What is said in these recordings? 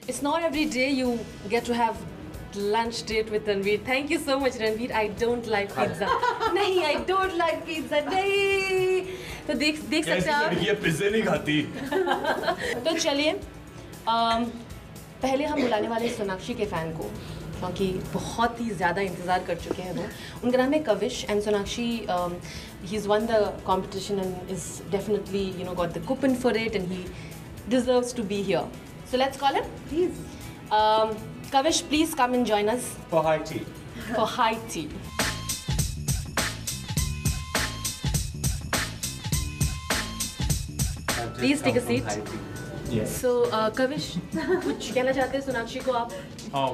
It's not every day you get to have lunch date with Ranveer. Thank you so much, Ranveer. I don't like pizza. नहीं, I don't like pizza. नहीं. तो देख सकते हैं आप. ये pizza नहीं खाती. तो चलिए, पहले हम बुलाने वाले सोनाक्षी के फैन को, क्योंकि बहुत ही ज़्यादा इंतज़ार कर चुके हैं वो. उनका नाम है Kavish and Sonakshi. He's won the competition and is definitely, you know, got the coupon for it, and he deserves to be here. So let's call him, please. Kavish, please come and join us. For high tea. For high tea. Please take a seat. Yes. So, Kavish, कुछ कहना चाहते हैं सोनाक्षी को आप?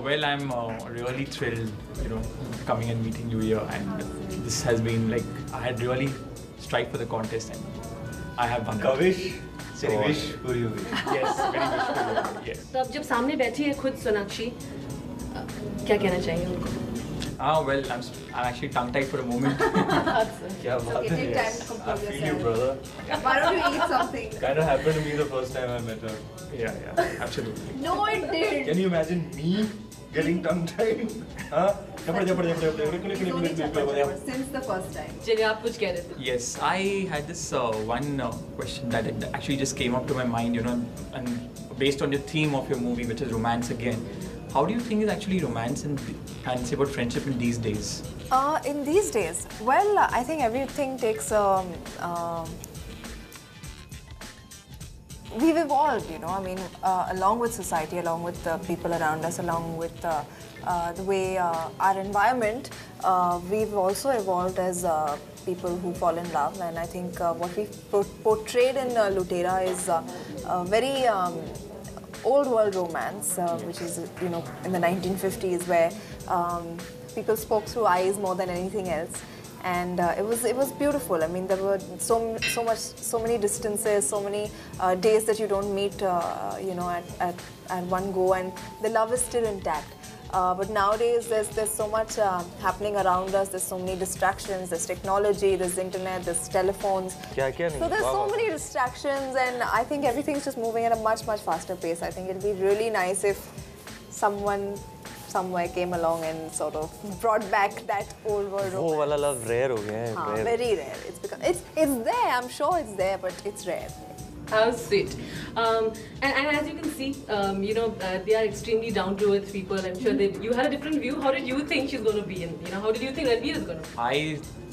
Well, I'm really thrilled, you know, coming and meeting you here, and this has been like I had really strived for the contest, and I have won. Kavish, So, very wish for you. Yes, very wish for you. Yes. तो अब जब सामने बैठी है खुद सोनाक्षी, क्या कहना चाहिए उनको? Well, I'm actually tongue-tied for a moment. क्या बात है? Take time to compose I feel you, yourself. brother. Why don't you eat something? Kind of happened to me the first time I met her. Yeah, absolutely. No, it didn't. Can you imagine me getting tongue-tied? Huh? He's only chapter since the first time. चलिए, आप कुछ कह रहे थे. Yes, I had this one question that it actually just came up to my mind, you know, and based on the theme of your movie, which is romance again. How do you think is actually romance and say about friendship in these days? In these days, well, I think everything takes. We've evolved, you know. I mean, along with society, along with the people around us, along with the way our environment, we've also evolved as people who fall in love. And I think what we portrayed in Lutera is a very old world romance, which is, you know, in the 1950s, where people spoke through eyes more than anything else. And it was beautiful. I mean, there were so many distances, so many days that you don't meet, you know, at one go, and the love is still intact. But nowadays, there's so much happening around us. There's so many distractions. There's technology. There's internet. There's telephones. So there's so many distractions, and I think everything's just moving at a much faster pace. I think it'd be really nice if someone somewhere came along and sort of brought back that old world romance. वो वाला love rare हो गया है. हाँ, very rare. It's there. I'm sure it's there, but it's rare. How sweet. And as you can see, you know, they are extremely down to earth people. I'm sure you had a different view. How did you think she's going to be in? You know, how did you think Ranveer is going to be?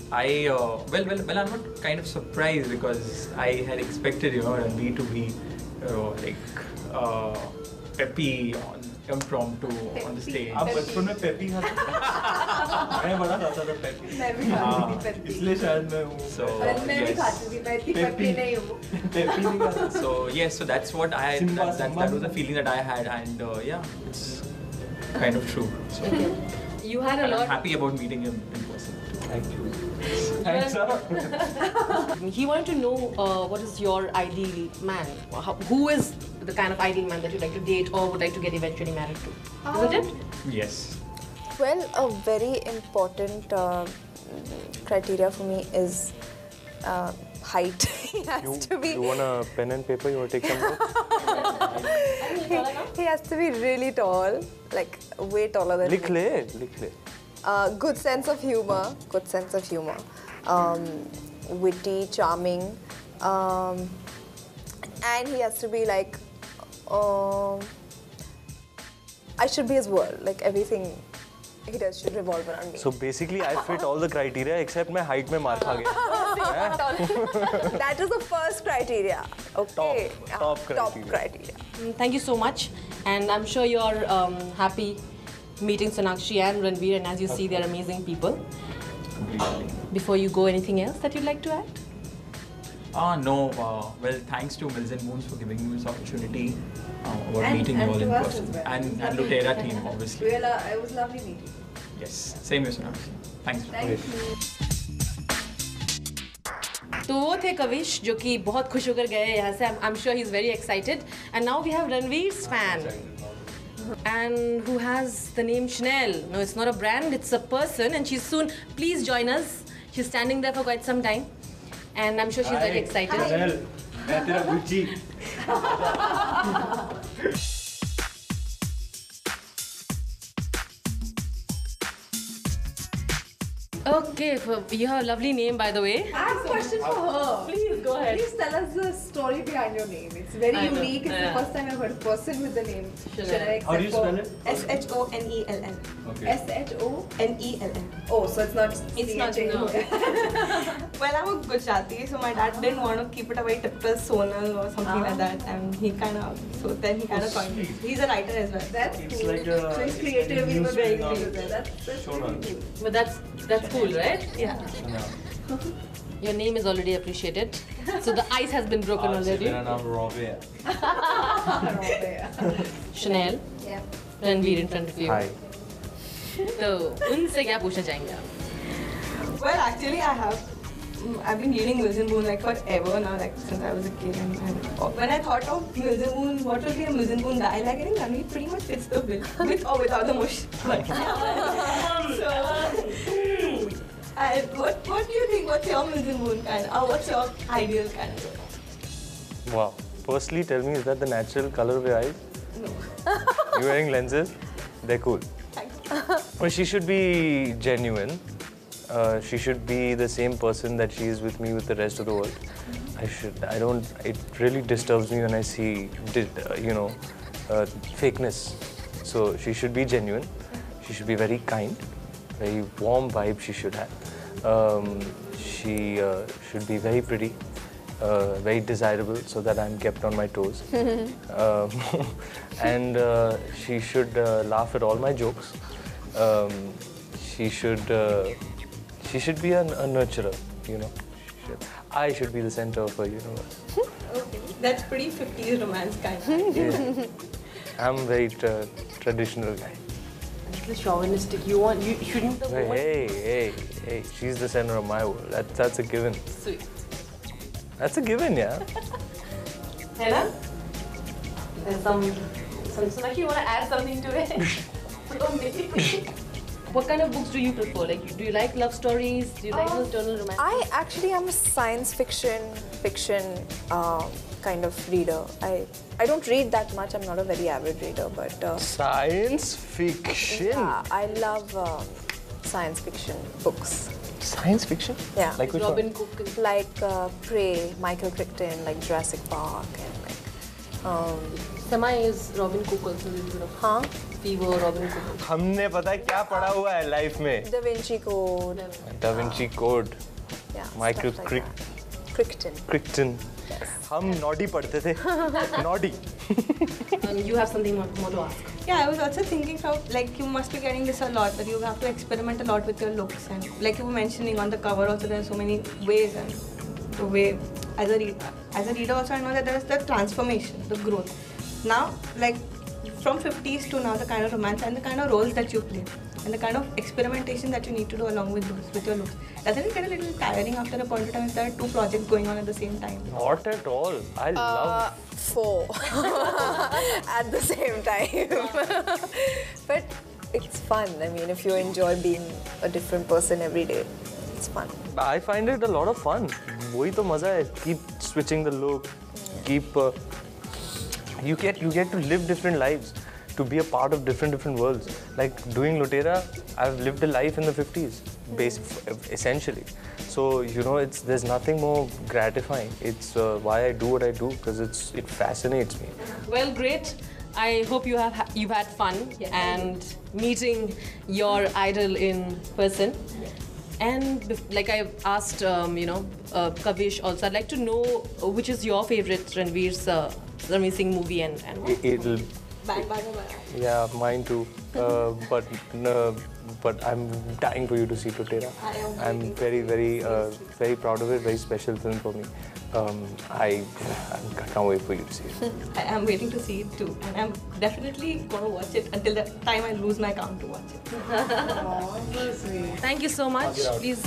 Well, I'm not kind of surprised because I had expected, you know, Ranveer to be, peppy on impromptu on the stage. आप बचपन में peppy खाते थे? मैं बड़ा खाता था peppy. मैं भी खाती थी पेपी. इसलिए शायद मैं हूँ. So मैं भी खाती थी. मैं इतनी पेपी नहीं हूँ. पेपी नहीं खाता. So yes, so that's what that was the feeling that I had, and yeah, it's kind of true. So You had a and lot. I'm happy about meeting him in person. Thank you. Thanks, sir. He wanted to know what is your ideal man? Who is the kind of ideal man that you'd like to date or would like to get eventually married to? Isn't it? Yes. Well, a very important criteria for me is height. He has to be. You want a pen and paper? You want to take some notes? He has to be really tall, like way taller than लिख me. ले. Good sense of humor. Good sense of humor. Witty, charming, and he has to be like. I should be his world. Like everything he does should revolve around me. So basically, I fit all the criteria except my height में मार खा गया. That is the first criteria. Okay. Top Top criteria. criteria. Thank you so much, and I'm sure you're happy meeting Sonakshi and Ranveer, and as you see, they're amazing people. Completely. Before you go, anything else that you'd like to add? No. Well, thanks to Mills and Moons for giving me this opportunity about meeting you all to in us person. as well. And Lutera team, obviously. Well, it was lovely meeting you. Yes. Same here, Sonakshi. Thanks. Thank you. तो वो थे कविश जो कि बहुत खुश होकर गए यहाँ से. I'm sure he's very excited. And now we have Ranveer's fan. And who has the name Chanel. No, it's not a brand, it's a person, and she's soon. Please join us. She's standing there for quite some time, and I'm sure she's very excited. Chanel, मैं तेरा Gucci. Okay, you have a lovely name, by the way. I have a question for her. Please go ahead. Please tell us the story behind your name. It's very I know. unique. It's Yeah. the first time I've heard a person with the name Chanel. How do you spell it? SHONELL. Okay. NELL. Oh, so it's not. It's not CHA. no. Well, I'm a Gujarati, so my dad didn't want to keep it a very typical Sonal or something like that, and he kind of, so then he kind of coined it. He's a writer as well. That's It's cool. like a- so it's creative. We were news very channel. creative. That's Shonal. really cool. But that's cool, right? Yeah. Your name is already appreciated. So the ice has been broken आज से already. मेरा नाम रॉबे है. Chanel, Yeah. Ranveer in front of you. Hi. तो उनसे क्या पूछना चाहेंगे आप? Well, actually, I've been reading Mills and Boon like forever now, like since I was a kid. And when I thought of Mills and Boon, what would be a Mills and Boon guy? Like, I think Ranveer pretty much fits the bill, with or without the mush. Like, so, what do you think? What's your Mills and Boon kind? Or what's your ideal kind of? Wow. Firstly, tell me, is that the natural color of your eyes? No. You're wearing lenses? They're cool. Thanks. Well, she should be genuine. She should be the same person that she is with me with the rest of the world. It really disturbs me when I see, fakeness. So she should be genuine. She should be very kind. Very warm vibe she should have. She should be very pretty. Very desirable so that I'm kept on my toes. And she should laugh at all my jokes. She should be a nurturer, you know. I should be the center of her universe. Okay. That's pretty 50s romance kind. Yeah. I'm a very traditional guy. Little chauvinistic. You shouldn't the woman. Hey, she's the center of my world. That's a given. Sweet. That's a given, yeah. Hannah? There's some Sonakshi, you want to add something to it? What kind of books do you prefer? Like, do you like love stories? Do you like those journal romance? I actually am a science fiction kind of reader. I don't read that much. I'm not a very avid reader, but Science fiction. yeah, I love science fiction books. Science fiction? Yeah. Like which Robin one? Cook. And Like Prey, Michael Crichton, like Jurassic Park, and like Semi is Robin Cook also. A little bit of huh? Fever, Robin Cook. हमने पता है क्या पढ़ा हुआ है life में? Da Vinci Code. Da Vinci Code. Yeah. Michael stuff like that. Crichton. Crichton. हम naughty पढ़ते थे. Naughty. You have something more to ask. Yeah, I was also thinking how, like, you must be getting this a lot, that you have to experiment a lot with your looks, and like you were mentioning on the cover also, there are so many ways, and the way as a reader also I know that there is the transformation, the growth. Now, like from 50s to now, the kind of romance and the kind of roles that you play, and the kind of experimentation that you need to do along with those, with your looks. Doesn't it get a little tiring after a point of time if there are two projects going on at the same time? Not at all. I love. 4 at the same time. But it's fun. I mean, if you enjoy being a different person every day, it's fun. I find it a lot of fun. वही तो मजा है. Keep switching the look. Keep. You get to live different lives. To be a part of different worlds. Like doing Lotera, I've lived a life in the 50s, essentially. So there's nothing more gratifying. It's why I do what I do, because it fascinates me. Well, great. I hope you've had fun and meeting your idol in person. And like I asked, Kavish also, I'd like to know which is your favorite Ranveer Singh movie and It'll. Bang, bang, bang. Yeah, mine too. But I'm dying for you to see Lotera. I'm very, very, very proud of it. Very special film for me. I can't wait for you to see it. I am waiting to see it too, and I'm definitely gonna watch it until the time I lose my count to watch it. Thank you so much. Please.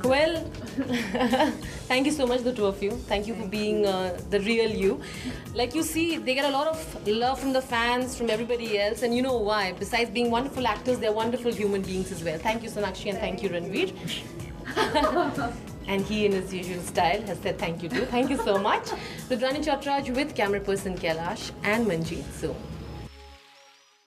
Well, thank you so much, the two of you. Thank you for being the real you. Like you see, they get a lot of love from the fans, from everybody else, and you know why. Besides being wonderful actors, they're wonderful human beings as well. Thank you, Sonakshi, and thank you, Ranveer. And he, in his usual style, has said thank you too. Thank you so much. Rudrani Chatraj with camera person Kailash and Manjeet. So,